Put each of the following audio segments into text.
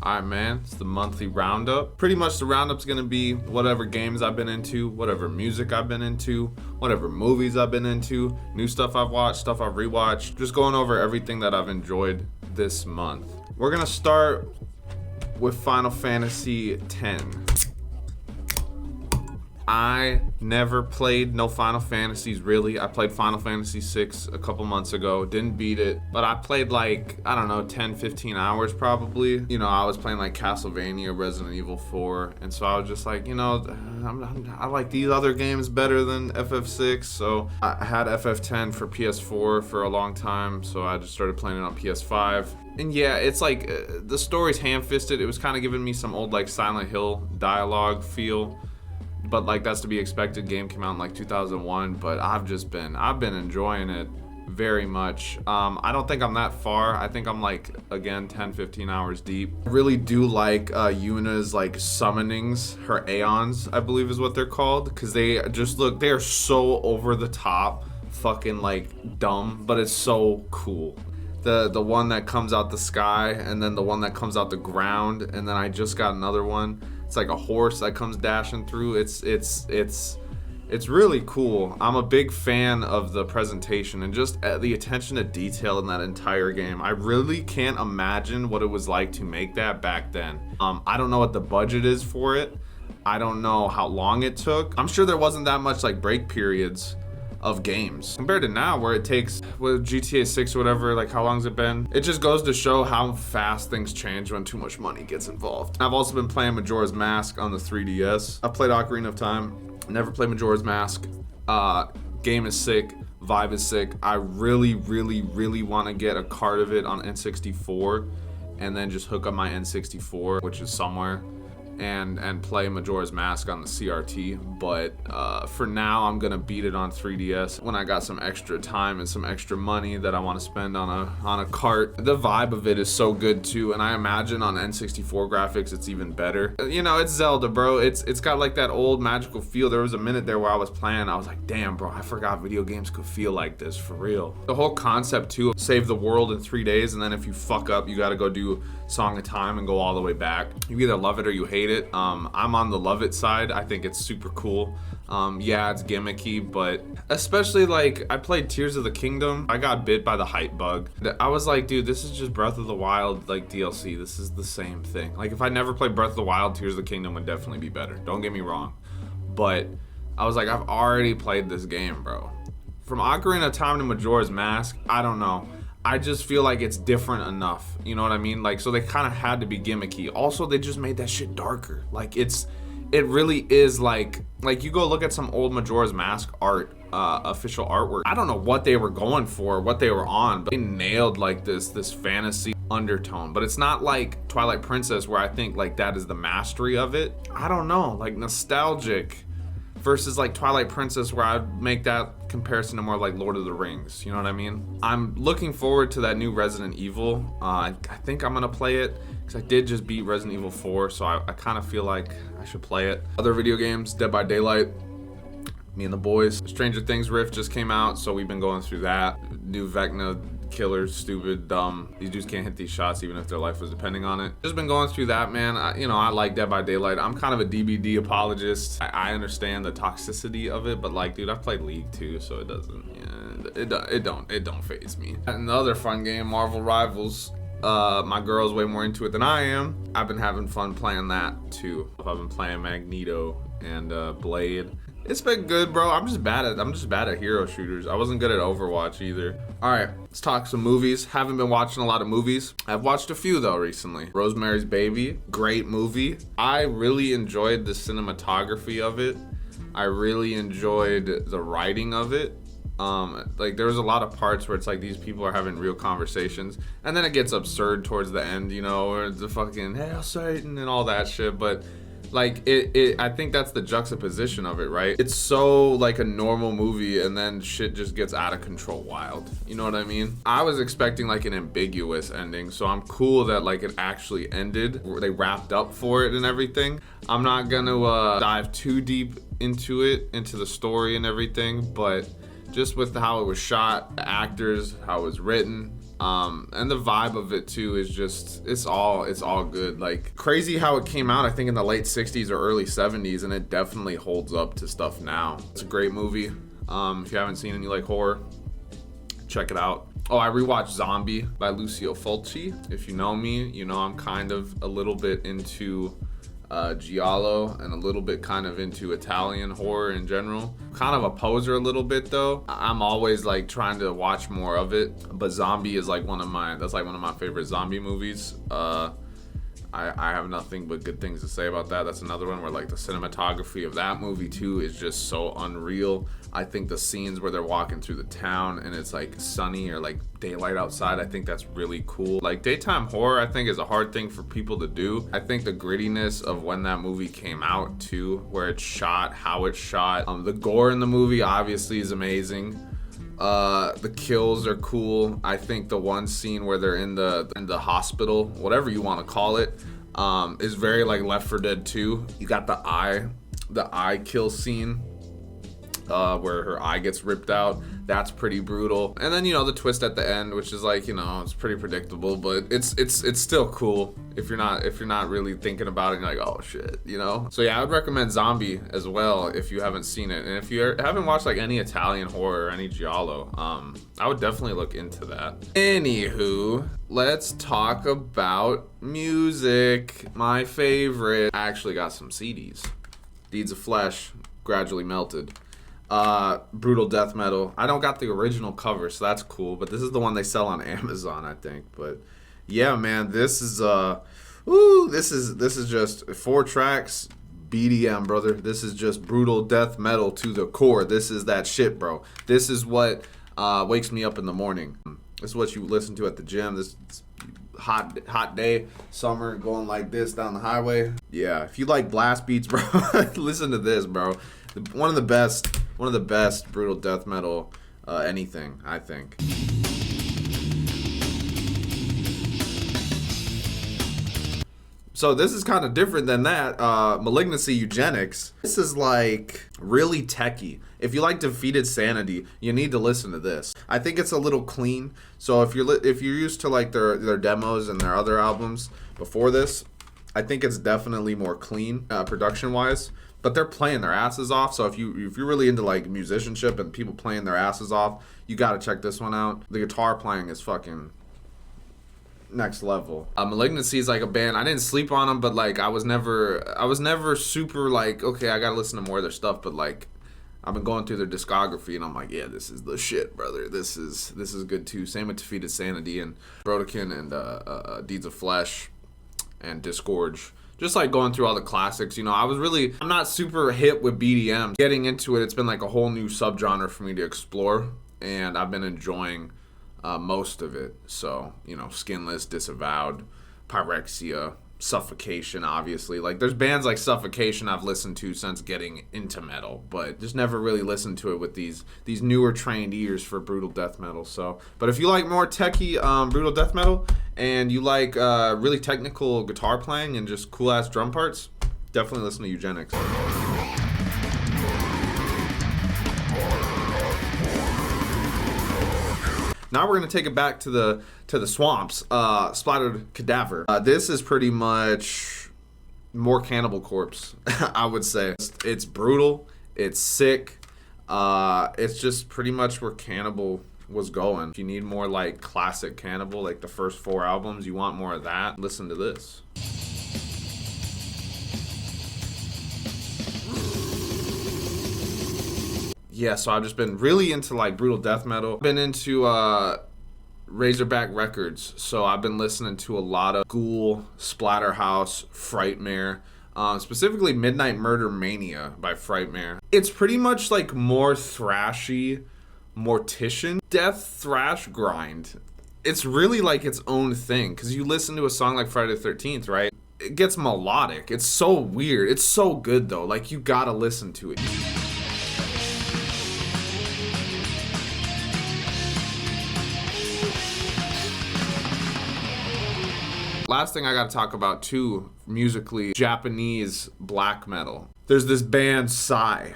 Alright, man, it's the monthly roundup. Pretty much the roundup's gonna be whatever games I've been into, whatever music I've been into, whatever movies I've been into, new stuff I've watched, stuff I've rewatched, just going over everything that I've enjoyed this month. We're gonna start with Final Fantasy X. I never played no Final Fantasies, really. I played Final Fantasy VI a couple months ago, didn't beat it, but I played like, I don't know, 10, 15 hours probably. You know, I was playing like Castlevania, Resident Evil 4, and so I was just like, you know, I like these other games better than FF6, so I had FF10 for PS4 for a long time, so I just started playing it on PS5. And yeah, it's like, the story's ham-fisted. It was kind of giving me some old like Silent Hill dialogue feel. But like that's to be expected. Game came out in like 2001, but I've been enjoying it very much. I don't think I'm that far. I think I'm like, again, 10, 15 hours deep. I really do like Yuna's like summonings, her Aeons, I believe is what they're called, because they just look, they're so over the top, fucking like dumb, but it's so cool. The one that comes out the sky, and then the one that comes out the ground, and then I just got another one. It's like a horse that comes dashing through. It's really cool. I'm a big fan of the presentation and just the attention to detail in that entire game. I really can't imagine what it was like to make that back then. I don't know what the budget is for it. I don't know how long it took. I'm sure there wasn't that much like break periods of games compared to now, where it takes with GTA 6 or whatever, like how long's it been? It just goes to show how fast things change when too much money gets involved. I've also been playing Majora's Mask on the 3DS. I've played Ocarina of Time, never played Majora's Mask. Game is sick, vibe is sick. I really want to get a card of it on N64 and then just hook up my N64, which is somewhere, and play Majora's Mask on the CRT, but for now I'm gonna beat it on 3DS when I got some extra time and some extra money that I want to spend on a cart. The vibe of it is so good too, and I imagine on N64 graphics it's even better. You know, it's Zelda, bro. It's got like that old magical feel. There was a minute there where I was playing, I was like, damn, bro, I forgot video games could feel like this, for real. The whole concept too, save the world in 3 days, and then if you fuck up, you gotta go do Song of Time and go all the way back. You either love it or you hate it. I'm on the love it side. I think it's super cool. Yeah, it's gimmicky, but especially like I played Tears of the Kingdom. I got bit by the hype bug. I was like, dude, this is just Breath of the Wild like DLC. This is the same thing. Like if I never played Breath of the Wild, Tears of the Kingdom would definitely be better. Don't get me wrong. But I was like, I've already played this game, bro. From Ocarina of Time to Majora's Mask, I don't know. I just feel like it's different enough, you know what I mean? Like, so they kind of had to be gimmicky. Also, they just made that shit darker. Like, it really is like you go look at some old Majora's Mask art, official artwork. I don't know what they were going for, what they were on, but they nailed like this fantasy undertone. But it's not like Twilight Princess, where I think like that is the mastery of it. I don't know, like nostalgic versus like Twilight Princess, where I'd make that comparison to more like Lord of the Rings, you know what I mean? I'm looking forward to that new Resident Evil. I think I'm gonna play it, because I did just beat Resident Evil 4, so I kind of feel like I should play it. Other video games, Dead by Daylight, me and the boys. Stranger Things Rift just came out, so we've been going through that. New Vecna killers, stupid, dumb. These dudes can't hit these shots even if their life was depending on it. Just been going through that, man. I like Dead by Daylight. I'm kind of a DBD apologist. I understand the toxicity of it, but like, dude, I've played League too, so it doesn't, it don't faze me. And the other fun game, Marvel Rivals. My girl's way more into it than I am. I've been having fun playing that too. I've been playing Magneto and Blade. It's been good, bro. I'm just bad at hero shooters. I wasn't good at Overwatch either. All right, let's talk some movies. Haven't been watching a lot of movies. I've watched a few though recently. Rosemary's Baby, great movie. I really enjoyed the cinematography of it. I really enjoyed the writing of it. Like there was a lot of parts where it's like these people are having real conversations, and then it gets absurd towards the end, you know, where the fucking Hail Satan and all that shit. But like I think that's the juxtaposition of it, right? It's so like a normal movie, and then shit just gets out of control wild. You know what I mean? I was expecting like an ambiguous ending, so I'm cool that like it actually ended. They wrapped up for it and everything. I'm not gonna dive too deep into it, into the story and everything, but just with how it was shot, the actors, how it was written, And the vibe of it too is just, it's all good. Like, crazy how it came out, I think in the late 60s or early 70s, and it definitely holds up to stuff now. It's a great movie. If you haven't seen it and you like horror, check it out. Oh, I rewatched Zombie by Lucio Fulci. If you know me, you know I'm kind of a little bit into giallo and a little bit kind of into Italian horror in general. Kind of a poser a little bit though. I'm always like trying to watch more of it, but Zombie is like one of my favorite zombie movies. I have nothing but good things to say about that. That's another one where like the cinematography of that movie too is just so unreal. I think the scenes where they're walking through the town and it's like sunny or like daylight outside, I think that's really cool. Like, daytime horror, I think, is a hard thing for people to do. I think the grittiness of when that movie came out too, where it's shot, how it's shot, the gore in the movie obviously is amazing. The kills are cool. I think the one scene where they're in the hospital, whatever you want to call it, is very like Left 4 Dead 2. You got the eye kill scene, where her eye gets ripped out. That's pretty brutal. And then, you know, the twist at the end, which is like, you know, it's pretty predictable, but it's still cool if you're not really thinking about it and you're like, oh shit, you know? So yeah, I would recommend Zombie as well if you haven't seen it. And if you haven't watched like any Italian horror or any giallo, I would definitely look into that. Anywho, let's talk about music. My favorite. I actually got some CDs. Deeds of Flesh, Gradually Melted. Brutal death metal. I don't got the original cover, so that's cool, but this is the one they sell on Amazon, I think. But yeah, man, this is just 4 tracks, BDM, brother. This is just brutal death metal to the core. This is that shit, bro. This is what wakes me up in the morning. This is what you listen to at the gym. This hot day, summer, going like this down the highway. Yeah, if you like blast beats, bro, listen to this, bro. One of the best brutal death metal anything, I think. So this is kind of different than that. Malignancy Eugenics. This is like really techie. If you like Defeated Sanity, you need to listen to this. I think it's a little clean. So if you're used to like their demos and their other albums before this, I think it's definitely more clean production wise. But they're playing their asses off. So if you're really into like musicianship and people playing their asses off, you gotta check this one out. The guitar playing is fucking next level. Malignancy is like a band. I didn't sleep on them, but like I was never super like, okay, I gotta listen to more of their stuff. But like I've been going through their discography and I'm like, yeah, this is the shit, brother. This is good too. Same with Defeated Sanity and Brodekin and Deeds of Flesh and Disgorge. Just like going through all the classics, you know, I'm not super hip with BDM. Getting into it, it's been like a whole new subgenre for me to explore, and I've been enjoying most of it. So, you know, Skinless, Disavowed, Pyrexia, Suffocation, obviously. Like, there's bands like Suffocation I've listened to since getting into metal, but just never really listened to it with these newer trained ears for brutal death metal. So, but if you like more techie brutal death metal, and you like really technical guitar playing and just cool ass drum parts, definitely listen to Eugenics. Now we're gonna take it back to the swamps. Splattered Cadaver. This is pretty much more Cannibal Corpse, I would say. It's brutal. It's sick. It's just pretty much where Cannibal was going. If you need more like classic Cannibal, like the first 4 albums, you want more of that, listen to this. Yeah, so I've just been really into like brutal death metal. I've been into Razorback Records, so I've been listening to a lot of Ghoul, Splatterhouse, Frightmare, specifically Midnight Murder Mania by Frightmare. It's pretty much like more thrashy, Mortician death thrash grind. It's really like its own thing, because you listen to a song like Friday the 13th, right? It gets melodic. It's so weird. It's so good though. Like, you gotta listen to it. Last thing I gotta talk about too, musically, Japanese black metal. There's this band, Psy.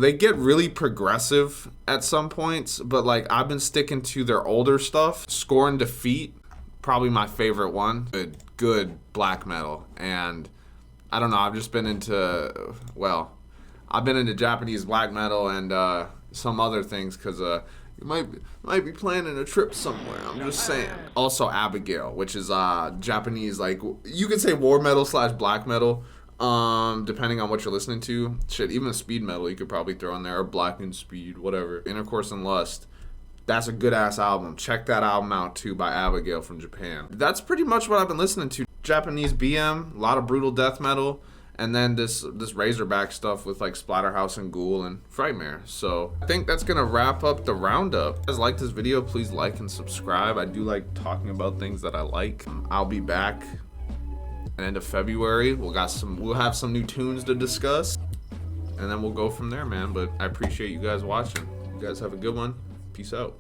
They get really progressive at some points, but like I've been sticking to their older stuff. Score and Defeat, probably my favorite one. Good black metal, and I don't know. I've just been into I've been into Japanese black metal and some other things because you might be planning a trip somewhere. I'm just saying. Also Abigail, which is Japanese, like you could say war metal / black metal. Depending on what you're listening to. Shit, even speed metal you could probably throw in there, or black and speed, whatever. Intercourse and Lust. That's a good ass album. Check that album out too, by Abigail from Japan. That's pretty much what I've been listening to. Japanese BM, a lot of brutal death metal, and then this Razorback stuff with like Splatterhouse and Ghoul and Frightmare. So I think that's gonna wrap up the roundup. If you guys like this video, please like and subscribe. I do like talking about things that I like. I'll be back end of February. We'll have some new tunes to discuss, and then we'll go from there, man. But I appreciate you guys watching. You guys have a good one. Peace out.